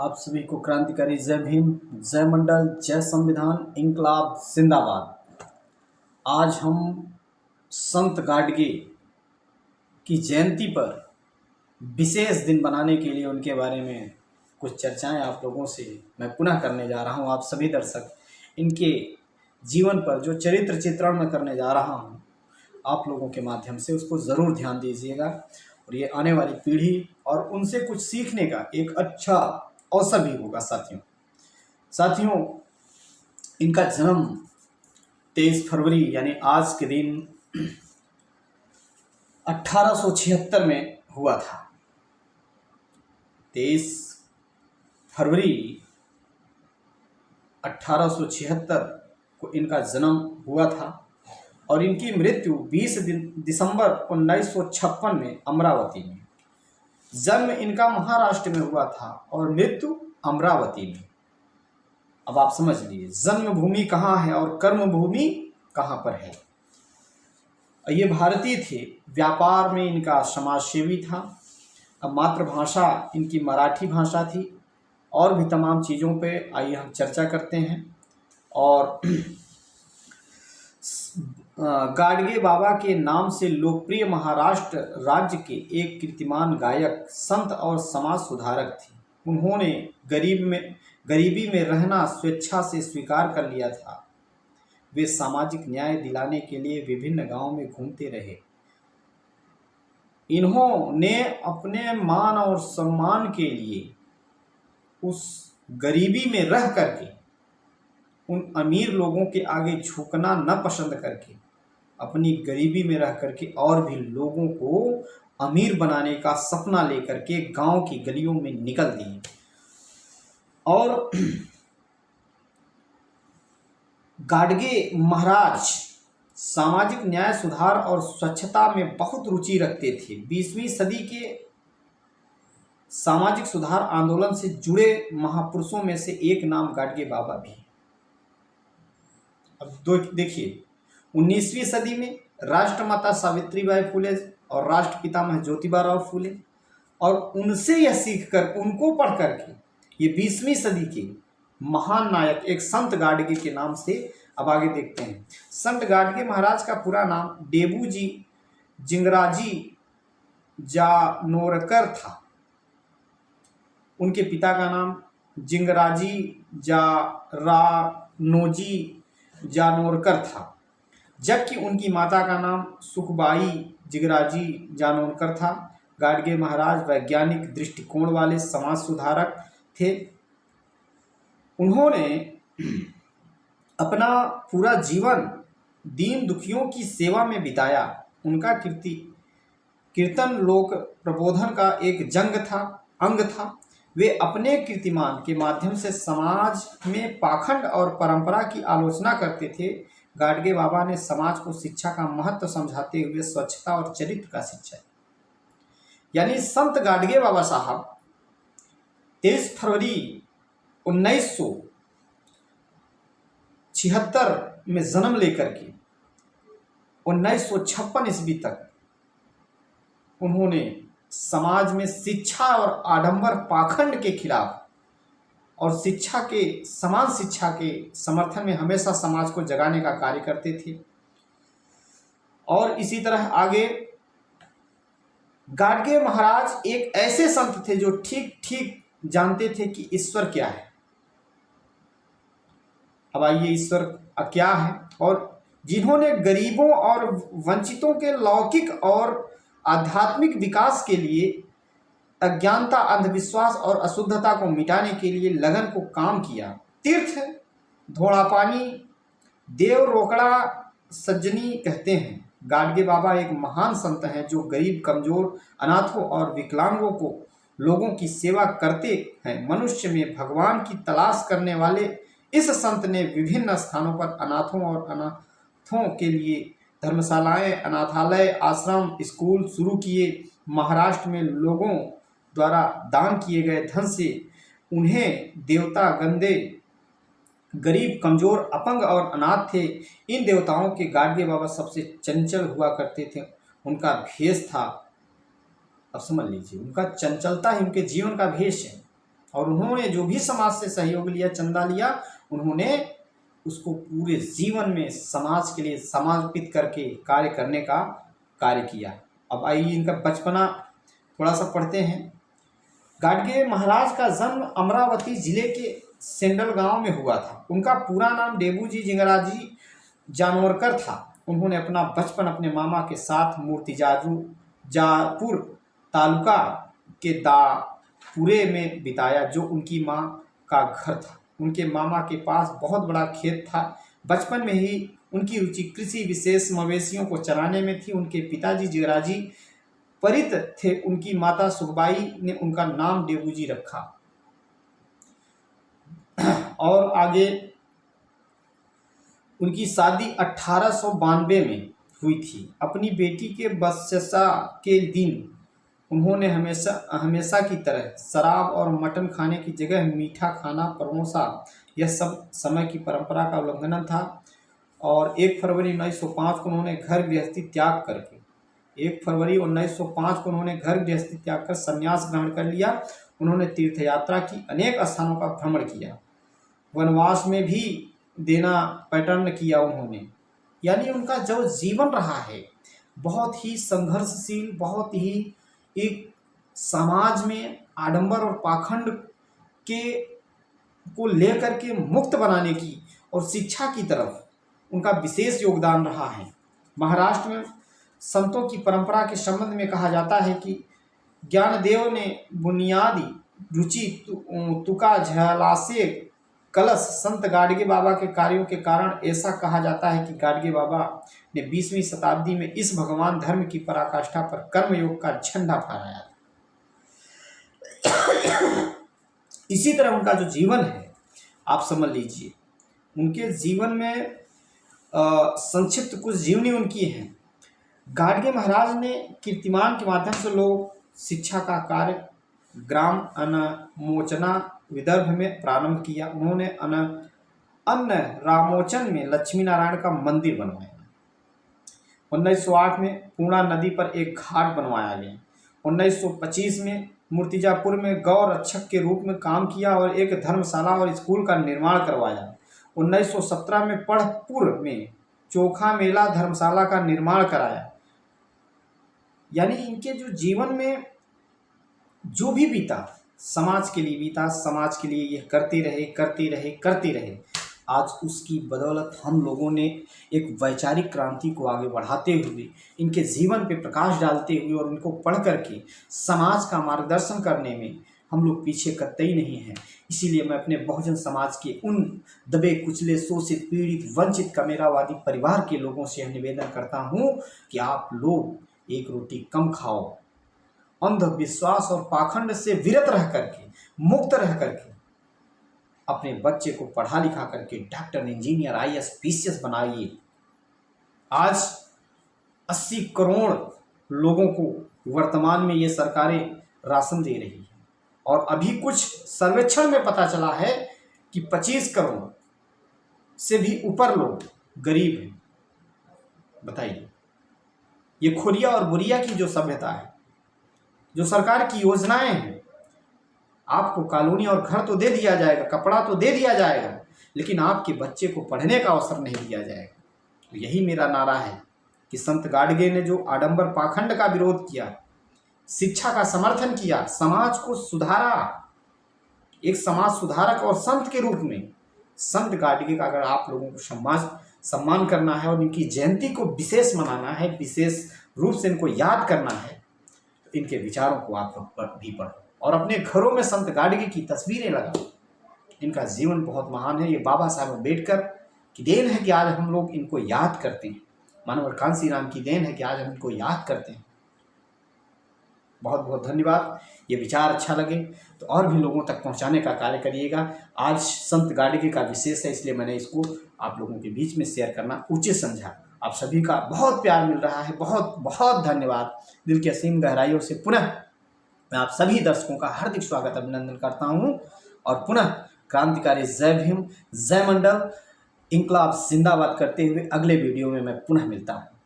आप सभी को क्रांतिकारी जय भीम, जय मंडल, जय संविधान, इंकलाब जिंदाबाद। आज हम संत गाडगे की जयंती पर विशेष दिन बनाने के लिए उनके बारे में कुछ चर्चाएं आप लोगों से मैं पुनः करने जा रहा हूं। आप सभी दर्शक इनके जीवन पर जो चरित्र चित्रण मैं करने जा रहा हूं, आप लोगों के माध्यम से उसको ज़रूर ध्यान दीजिएगा और ये आने वाली पीढ़ी और उनसे कुछ सीखने का एक अच्छा अवसर भी होगा। साथियों, इनका जन्म 23 फरवरी यानी आज के दिन 1876 में हुआ था। 23 फरवरी 1876 को इनका जन्म हुआ था और इनकी मृत्यु 20 दिसंबर 1956 में अमरावती में। जन्म इनका महाराष्ट्र में हुआ था और मृत्यु अमरावती में। अब आप समझ लीजिए जन्मभूमि कहाँ है और कर्मभूमि कहाँ पर है। ये भारतीय थे, व्यापार में इनका समाजसेवी था। अब मातृभाषा इनकी मराठी भाषा थी और भी तमाम चीज़ों पे आइए हम चर्चा करते हैं। और गाडगे बाबा के नाम से लोकप्रिय महाराष्ट्र राज्य के एक कीर्तिमान गायक, संत और समाज सुधारक थे। उन्होंने गरीबी में रहना स्वेच्छा से स्वीकार कर लिया था। वे सामाजिक न्याय दिलाने के लिए विभिन्न गांवों में घूमते रहे। इन्होंने अपने मान और सम्मान के लिए उस गरीबी में रह करके उन अमीर लोगों के आगे झुकना न पसंद करके अपनी गरीबी में रह करके और भी लोगों को अमीर बनाने का सपना लेकर के गांव की गलियों में निकल दिए। और गाडगे महाराज सामाजिक न्याय, सुधार और स्वच्छता में बहुत रुचि रखते थे। 20वीं सदी के सामाजिक सुधार आंदोलन से जुड़े महापुरुषों में से एक नाम गाडगे बाबा भी। अब देखिए 19वीं सदी में राष्ट्रमाता सावित्रीबाई फुले और राष्ट्रपिता ज्योतिबा फुले, और उनसे यह सीखकर, उनको पढ़ करके ये 20वीं सदी के महान नायक एक संत गाडगे के नाम से अब आगे देखते हैं। संत गाडगे महाराज का पूरा नाम डेबूजी जिंगराजी जानोरकर था। उनके पिता का नाम जिंगराजी रानोजी जानोरकर था, जबकि उनकी माता का नाम सुखबाई जिगराजी जानोरकर था। गाडगे महाराज वैज्ञानिक दृष्टिकोण वाले समाज सुधारक थे। उन्होंने अपना पूरा जीवन दीन दुखियों की सेवा में बिताया। उनका कीर्तन लोक प्रबोधन का एक अंग था। वे अपने कीर्तिमान के माध्यम से समाज में पाखंड और परंपरा की आलोचना करते थे। गाडगे बाबा ने समाज को शिक्षा का महत्व समझाते हुए स्वच्छता और चरित्र का शिक्षा, यानी संत गाडगे बाबा साहब 23 फरवरी 1976 में जन्म लेकर के 1956 ईस्वी तक उन्होंने समाज में शिक्षा और आडंबर पाखंड के खिलाफ और समान शिक्षा के समर्थन में हमेशा समाज को जगाने का कार्य करते थे। और इसी तरह आगे गाडगे महाराज एक ऐसे संत थे जो ठीक जानते थे कि ईश्वर क्या है। अब आइए ईश्वर क्या है, और जिन्होंने गरीबों और वंचितों के लौकिक और आध्यात्मिक विकास के लिए अज्ञानता, अंधविश्वास और अशुद्धता को मिटाने के लिए लगन को काम किया। तीर्थ धोड़ापानी देव रोकड़ा सज्जनी कहते हैं। गाडगे बाबा एक महान संत हैं जो गरीब, कमजोर, अनाथों और विकलांगों को लोगों की सेवा करते हैं। मनुष्य में भगवान की तलाश करने वाले इस संत ने विभिन्न स्थानों पर अनाथों के लिए धर्मशालाएं, अनाथालय, आश्रम, स्कूल शुरू किए। महाराष्ट्र में लोगों द्वारा दान किए गए धन से उन्हें देवता गंदे, गरीब, कमजोर, अपंग और अनाथ थे। इन देवताओं के गाडगे बाबा सबसे चंचल हुआ करते थे। उनका भेष था, अब समझ लीजिए, उनका चंचलता ही उनके जीवन का भेष है। और उन्होंने जो भी समाज से सहयोग लिया, चंदा लिया, उन्होंने उसको पूरे जीवन में समाज के लिए समर्पित करके कार्य करने का कार्य किया। अब आइए इनका बचपना थोड़ा सा पढ़ते हैं। गाडगे महाराज का जन्म अमरावती जिले के सेंडल गांव में हुआ था। उनका पूरा नाम डेबूजी जिंगराजी जानवरकर था। उन्होंने अपना बचपन अपने मामा के साथ जापुर तालुका के दापुरे में बिताया, जो उनकी माँ का घर था। उनके मामा के पास बहुत बड़ा खेत था। बचपन में ही उनकी रुचि कृषि, विशेष मवेशियों को चराने में थी। उनके पिताजी जिगराजी परित थे। उनकी माता सुखबाई ने उनका नाम डेबूजी रखा। और आगे उनकी शादी 1892 में हुई थी। अपनी बेटी के बरसा के दिन उन्होंने हमेशा की तरह शराब और मटन खाने की जगह मीठा खाना परोसा। यह सब समय की परंपरा का उल्लंघन था। और 1 फरवरी 1905 को उन्होंने घर गृहस्थी त्याग कर संन्यास ग्रहण कर लिया। उन्होंने तीर्थ यात्रा की, अनेक स्थानों का भ्रमण किया, वनवास में भी देना पैटर्न किया उन्होंने। यानी उनका जो जीवन रहा है बहुत ही संघर्षशील, बहुत ही एक समाज में आडंबर और पाखंड के को लेकर के मुक्त बनाने की और शिक्षा की तरफ उनका विशेष योगदान रहा है। महाराष्ट्र में संतों की परंपरा के संबंध में कहा जाता है कि ज्ञानदेव ने बुनियादी रुचि तुका झलासे कलश संत गाडगे बाबा के कार्यों के कारण। ऐसा कहा जाता है कि गाडगे बाबा ने 20वीं शताब्दी में इस भगवान धर्म की पराकाष्ठा पर कर्मयोग का झंडा फहराया था। इसी तरह उनका जो जीवन है आप समझ लीजिए, उनके जीवन में संक्षिप्त कुछ जीवनी उनकी है। गाडगे महाराज ने कीर्तिमान के माध्यम से लोग शिक्षा का कार्य ग्राम अनमोचना विदर्भ में प्रारंभ किया। उन्होंने अन्न रामोचन में लक्ष्मी नारायण का मंदिर बनवाया। 1908 में पूर्णा नदी पर एक घाट बनवाया गया। 1925 में मूर्तिजापुर में गौ रक्षक के रूप में काम किया और एक धर्मशाला और स्कूल का निर्माण करवाया। 1917 में पढ़पुर में चोखा मेला धर्मशाला का निर्माण कराया। यानी इनके जो जीवन में जो भी बीता समाज के लिए बीता, समाज के लिए ये करते रहे। आज उसकी बदौलत हम लोगों ने एक वैचारिक क्रांति को आगे बढ़ाते हुए, इनके जीवन पे प्रकाश डालते हुए और उनको पढ़ करके समाज का मार्गदर्शन करने में हम लोग पीछे कतई नहीं हैं। इसीलिए मैं अपने बहुजन समाज के उन दबे कुचले, शोषित, पीड़ित, वंचित कमेरावादी परिवार के लोगों से निवेदन करता हूँ कि आप लोग एक रोटी कम खाओ, अंधविश्वास और पाखंड से विरत रह करके, मुक्त रह करके अपने बच्चे को पढ़ा लिखा करके डॉक्टर, इंजीनियर, IAS, PCS बनाइए। आज 80 करोड़ लोगों को वर्तमान में ये सरकारें राशन दे रही है और अभी कुछ सर्वेक्षण में पता चला है कि 25 करोड़ से भी ऊपर लोग गरीब हैं। बताइए, ये खुरिया और बुरिया की जो सभ्यता है, जो सरकार की योजनाएं हैं, आपको कॉलोनी और घर तो दे दिया जाएगा, कपड़ा तो दे दिया जाएगा, लेकिन आपके बच्चे को पढ़ने का अवसर नहीं दिया जाएगा। तो यही मेरा नारा है कि संत गाडगे ने जो आडंबर पाखंड का विरोध किया, शिक्षा का समर्थन किया, समाज को सुधारा, एक समाज सुधारक और संत के रूप में संत गाडगे का अगर आप लोगों को सम्मान करना है और इनकी जयंती को विशेष मनाना है, विशेष रूप से इनको याद करना है, तो इनके विचारों को आप लोग भी पढ़ो और अपने घरों में संत गाडगे की तस्वीरें लगाओ। इनका जीवन बहुत महान है। ये बाबा साहब अम्बेडकर की देन है कि आज हम लोग इनको याद करते हैं। मानव कांसी राम की देन है कि आज हम इनको याद करते हैं। बहुत बहुत धन्यवाद। ये विचार अच्छा लगे तो और भी लोगों तक पहुंचाने का कार्य करिएगा। आज संत गाडगे का विशेष है, इसलिए मैंने इसको आप लोगों के बीच में शेयर करना उचित समझा। आप सभी का बहुत प्यार मिल रहा है, बहुत बहुत धन्यवाद। दिल की असीम गहराइयों से पुनः मैं आप सभी दर्शकों का हार्दिक स्वागत अभिनंदन करता हूं और पुनः क्रांतिकारी जय भीम, जय मंडल, इंकलाब जिंदाबाद करते हुए अगले वीडियो में मैं पुनः मिलता हूं।